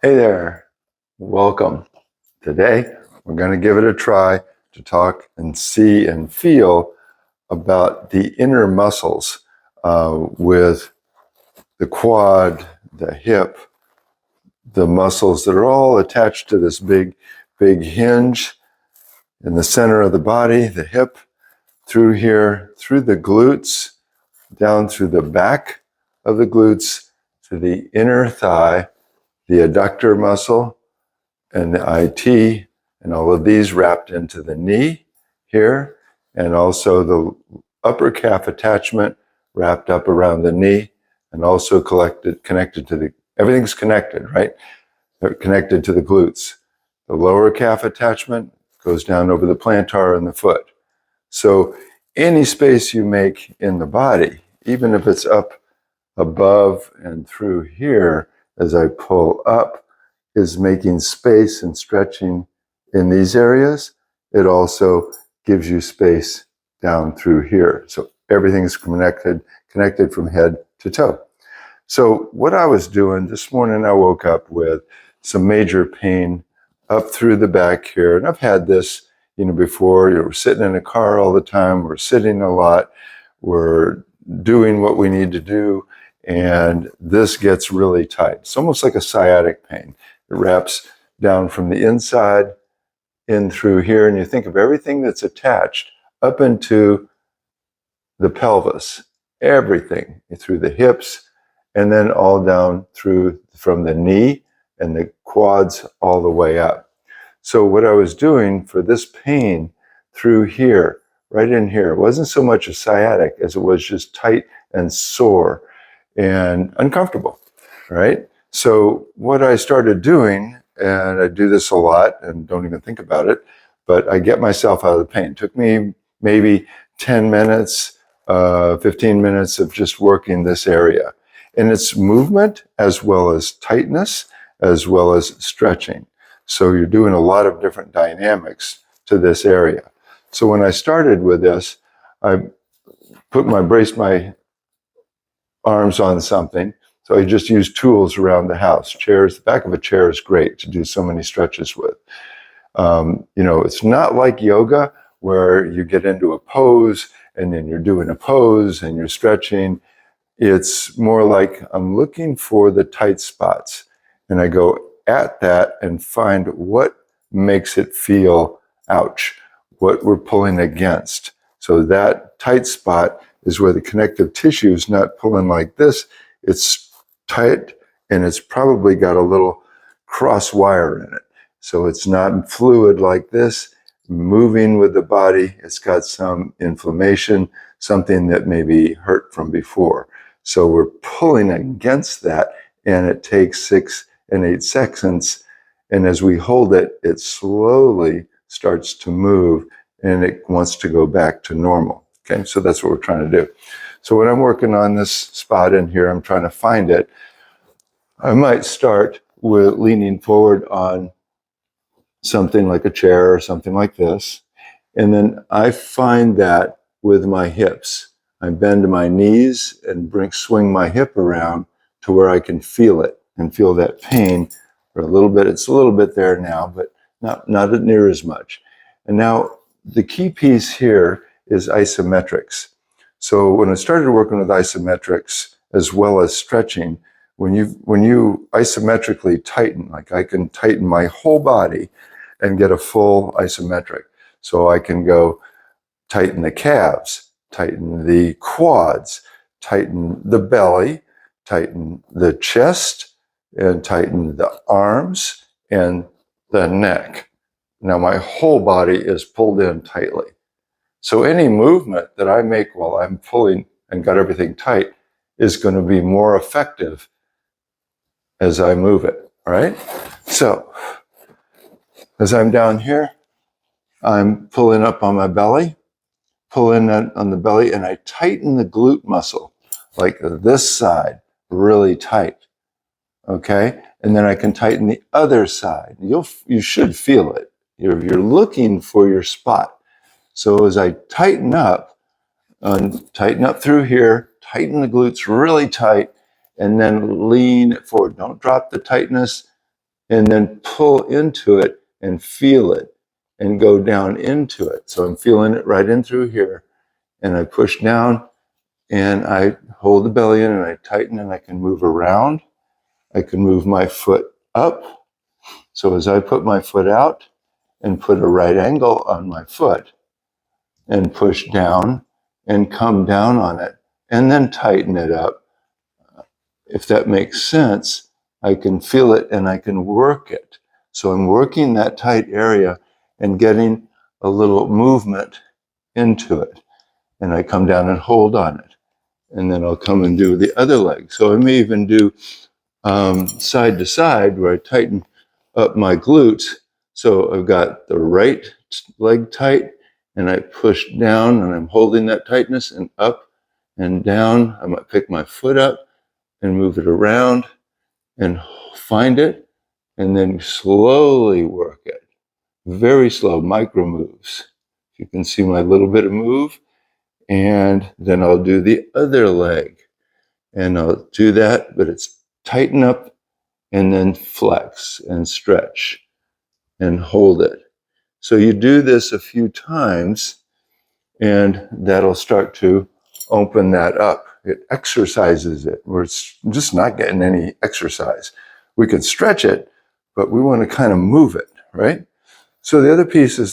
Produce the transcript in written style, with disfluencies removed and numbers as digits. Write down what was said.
Hey there, welcome. Today, we're going to give it a try to talk and see and feel about the inner muscles with the quad, the hip, the muscles that are all attached to this big hinge in the center of the body, the hip, through here, through the glutes, down through the back of the glutes, to the inner thigh, the adductor muscle, and the IT, and all of these wrapped into the knee here, and also the upper calf attachment wrapped up around the knee, and also connected to the, everything's connected, right? They're connected to the glutes. The lower calf attachment goes down over the plantar and the foot. So any space you make in the body, even if it's up above and through here, as I pull up, is making space and stretching in these areas. It also gives you space down through here. So everything's connected from head to toe. So what I was doing this morning, I woke up with some major pain up through the back here. And I've had this, before. We're sitting in a car all the time. We're sitting a lot. We're doing what we need to do. And this gets really tight. It's almost like a sciatic pain. It wraps down from the inside in through here, and you think of everything that's attached up into the pelvis, everything through the hips, and then all down through from the knee and the quads all the way up. So what I was doing for this pain through here, right in here, it wasn't so much a sciatic as it was just tight and sore and uncomfortable, right? So what I started doing, and I do this a lot and don't even think about it, but I get myself out of the pain. It took me maybe 10 minutes, 15 minutes of just working this area. And it's movement as well as tightness, as well as stretching. So you're doing a lot of different dynamics to this area. So when I started with this, I braced my arms on something. So I just use tools around the house. Chairs, the back of a chair is great to do so many stretches with. It's not like yoga where you get into a pose and then you're doing a pose and you're stretching. It's more like I'm looking for the tight spots and I go at that and find what makes it feel ouch, what we're pulling against. So that tight spot is where the connective tissue is not pulling like this. It's tight, and it's probably got a little cross wire in it. So it's not fluid like this, moving with the body. It's got some inflammation, something that may be hurt from before. So we're pulling against that, and it takes 6 and 8 seconds. And as we hold it, it slowly starts to move, and it wants to go back to normal. Okay, so that's what we're trying to do. So when I'm working on this spot in here, I'm trying to find it. I might start with leaning forward on something like a chair or something like this. And then I find that with my hips. I bend my knees and swing my hip around to where I can feel it and feel that pain for a little bit. It's a little bit there now, but not near as much. And now the key piece here is isometrics. So when I started working with isometrics as well as stretching, when you isometrically tighten, like I can tighten my whole body and get a full isometric. So I can go tighten the calves, tighten the quads, tighten the belly, tighten the chest, and tighten the arms and the neck. Now my whole body is pulled in tightly. So any movement that I make while I'm pulling and got everything tight is going to be more effective as I move it, right? So as I'm down here, I'm pulling up on my belly, pulling on the belly, and I tighten the glute muscle, like this side, really tight, okay? And then I can tighten the other side. You should feel it. You're looking for your spot. So as I tighten up through here, tighten the glutes really tight, and then lean forward. Don't drop the tightness. and then pull into it and feel it and go down into it. So I'm feeling it right in through here, and I push down and I hold the belly in and I tighten, and I can move around. I can move my foot up. So as I put my foot out and put a right angle on my foot and push down and come down on it and then tighten it up, if that makes sense, I can feel it and I can work it. So I'm working that tight area and getting a little movement into it. And I come down and hold on it. And then I'll come and do the other leg. So I may even do side to side where I tighten up my glutes. So I've got the right leg tight and I push down and I'm holding that tightness, and up and down. I might pick my foot up and move it around and find it, and then slowly work it. Very slow, micro moves. You can see my little bit of move, and then I'll do the other leg. And I'll do that, but it's tighten up and then flex and stretch and hold it. So you do this a few times, and that'll start to open that up. It exercises it. We're just not getting any exercise. We can stretch it, but we want to kind of move it, right? So the other piece is